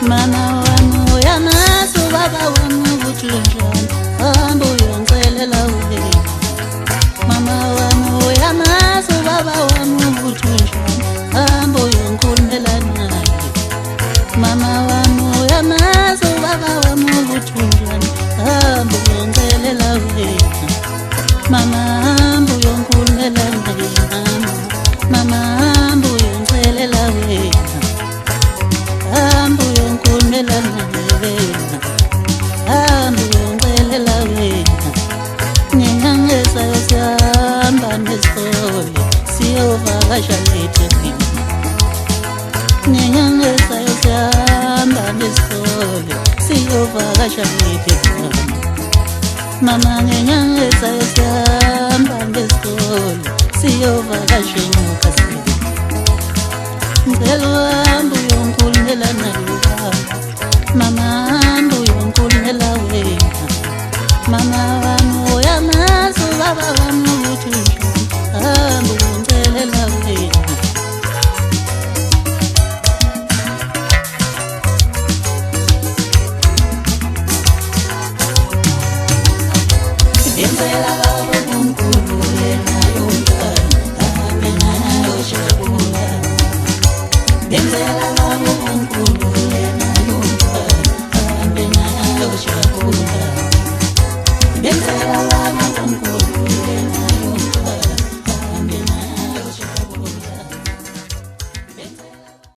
Mama wami uyamazi ubaba wami ukuthi unjani, hamba uyongicelela wena. Mama wami uyamazi ubaba wami ukuthi unjani, hamba uyongikhulumela naye. Mama wami uyamazi ubaba wami ukuthi unjani, hamba uyongicelela wena. Mama hamba uyongikhulumela naye. Mama hamba uyongicelela wena. Hamba uyongikhulumela wena. Hamba uyongicelela wena. Ngingangesayo sihamba nesole siyovakasha eThekwini. Ngingangesayo sihamba nesole siyovakasha eThekwini. Mama ngingangesayo sihamba nesole siyovakasha eNyokazini. Ngicela uhambe uyongikhulumela naye ubaba. Mama hamba uyongikhulumela wena. Mama wami uyamazi ubaba wami ukuthi unjani, hamba uyongicelela wena. Ngicela baba uNkulunkulu yena yomntwana, ahambe naye ayojabula. Ngicela baba uNkulunkulu